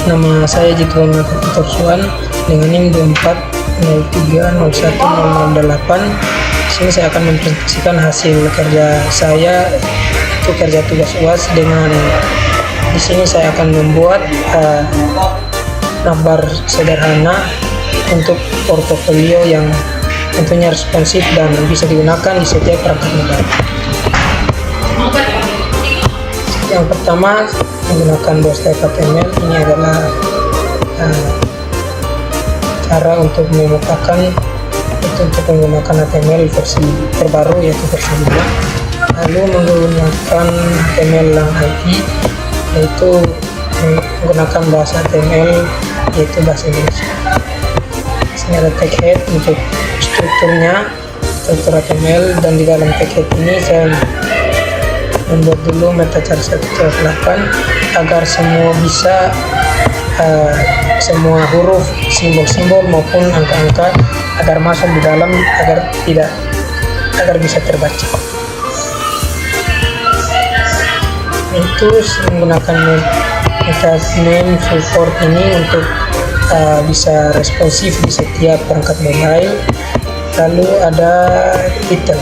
Nama saya Jituan Torsuan dengan NIM 24030108. Di sini saya akan mempresentasikan hasil kerja saya, itu kerja tugas UAS. Dengan di sini saya akan membuat navbar sederhana untuk portofolio yang tentunya responsif dan bisa digunakan di setiap perangkat mobile. Yang pertama, menggunakan Bootstrap HTML. Ini adalah cara untuk memetakan itu untuk menggunakan HTML versi terbaru, yaitu versi 5. Lalu menggunakan HTML lang IT, yaitu menggunakan bahasa HTML, yaitu bahasa Indonesia. Sini ada tag head untuk struktur HTML, dan di dalam tag head ini saya membuat dulu metachar 1.8 agar semua bisa semua huruf, simbol-simbol maupun angka-angka agar masuk di dalam, agar bisa terbaca. Itu menggunakan meta name support ini untuk bisa responsif di setiap perangkat mobile. Lalu ada title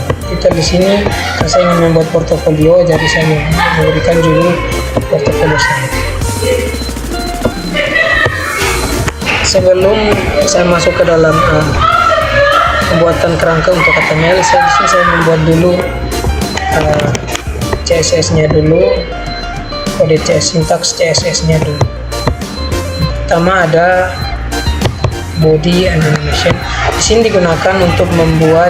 di sini karena saya ingin membuat portofolio, jadi saya memberikan judul portofolio saya. Sebelum saya masuk ke dalam pembuatan kerangka untuk HTML, saya membuat dulu CSS-nya dulu, kode sintaks CSS-nya dulu. Pertama ada body animation. Di sini digunakan untuk membuat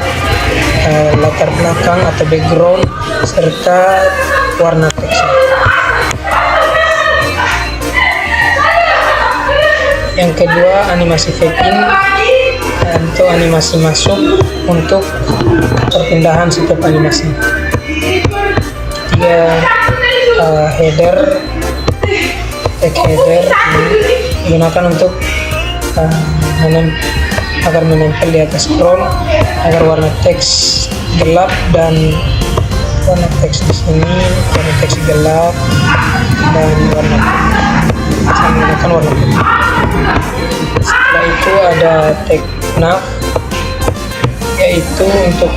latar belakang atau background serta warna teks. Yang kedua, animasi fade in atau animasi masuk untuk perpindahan setiap animasi. Ketiga, header, tag header digunakan untuk agar menempel di atas scroll, agar warna teks gelap dan warna teks di sini warna teks gelap dan warna saya menggunakan warna putih. Setelah itu ada tag nav, yaitu untuk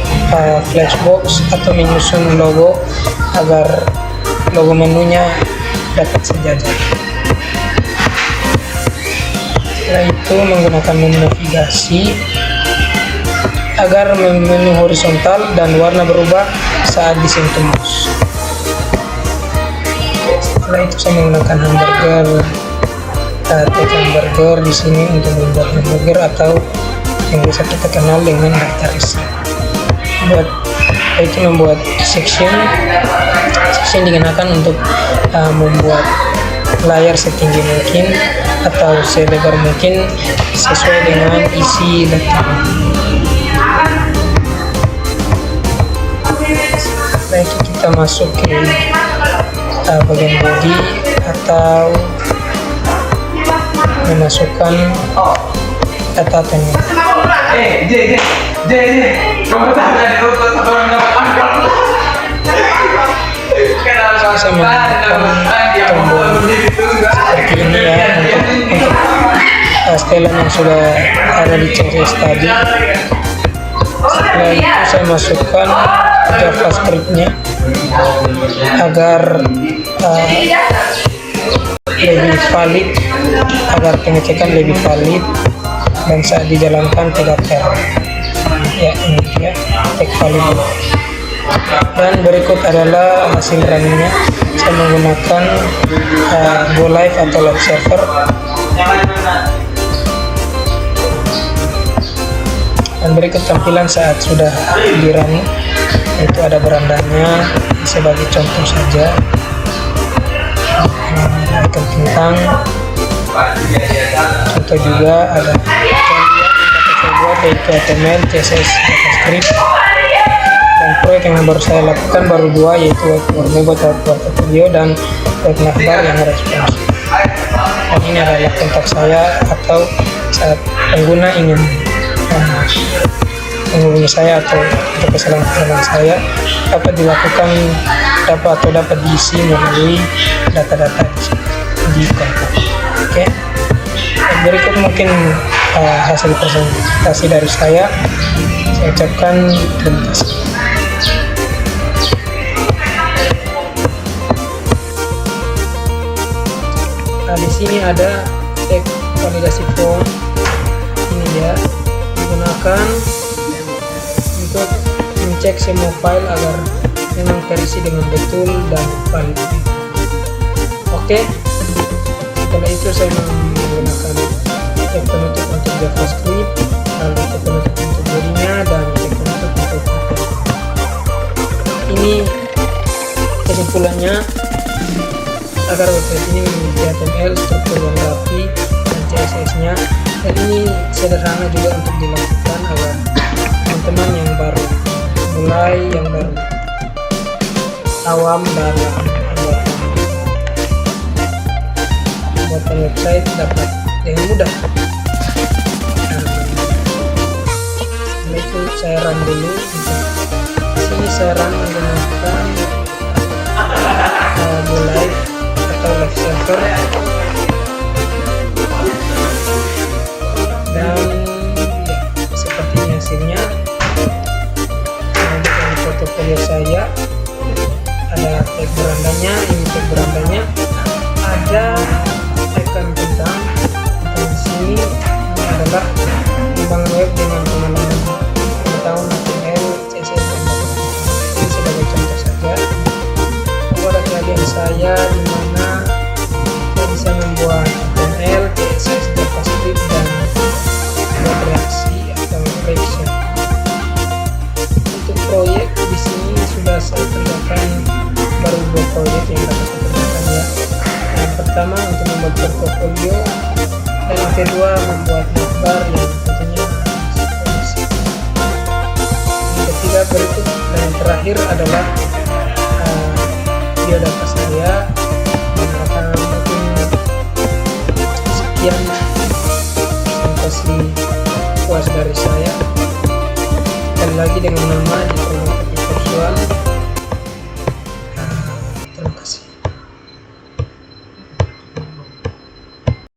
flexbox atau menyusun logo agar logo menunya dapat sejajar. Setelah itu menggunakan menu navigasi agar menu horizontal dan warna berubah saat disentuh mouse. Setelah itu saya menggunakan hamburger, tag hamburger di sini untuk membuat hamburger atau yang bisa kita kenal dengan daftar isi. Membuat section digunakan untuk membuat layar setinggi mungkin atau selebar mungkin sesuai dengan isi daftar. Setelah itu kita masuk ke bagian body atau memasukkan data temen. Saya menggunakan tombol seperti ini ya untuk setelan yang sudah ada di CSS tadi. Setelah itu saya masukkan JavaScript-nya agar lebih valid, agar pengecekan lebih valid dan saat dijalankan tidak error. Ya, ini dia tag valid. Dan berikut adalah hasil runningnya. Saya menggunakan Go Live atau live server. Dan berikut tampilan saat sudah di running. Itu ada berandanya, sebagai contoh saja. Icon tentang contoh juga ada yaitu HTML, CSS, JavaScript. Dan proyek yang baru saya lakukan baru 2, yaitu membuat portfolio dan web navbar yang responsif. Dan ini adalah kontak saya atau saat pengguna ingin menghubungi saya atau untuk kesalahan saya dapat dilakukan, dapat diisi melalui data-data di kontak. Oke. berikut mungkin hasil presentasi dari saya ucapkan terima kasih. Nah, di sini ada cek validasi form. Ini dia digunakan untuk mencek semua file agar memang terisi dengan betul dan valid. Oke, setelah itu saya menggunakan cek penutup untuk JavaScript, lalu cek penutup untuk bodinya, dan cek penutup untuk konten. Ini kesimpulannya, agar website ini memiliki HTML, struktur yang rapi, dan CSS-nya. Dan ini sederhana juga untuk dilakukan agar teman-teman yang baru mulai, yang baru awam dalam membuat website dapat dengan mudah. Setelah itu saya run dulu. Di sini saya run menggunakan Go Live atau live server, dan seperti ini hasilnya. Selanjutnya di portofolio saya ada tag berandanya, ini tag berandanya, ada icon bintang. Dan di sini adalah membangun web dengan pengetahuan HTML, CSS, dan ini sebagai contoh saja. Kepada kalian saya dimana saya bisa membuat HTML, CSS, JavaScript, dan buat reaksi atau reaction. Untuk proyek di sini sudah saya kerjakan baru 2 proyek yang dapat saya kerjakan ya. Yang pertama untuk membuat portfolio, dan yang kedua membuat navbar yang tentunya komisi. Yang ketiga berikut, dan yang terakhir adalah video data saya. Akan mungkin sekian presentasi puas dari saya. Sekali lagi dengan nama di Visual.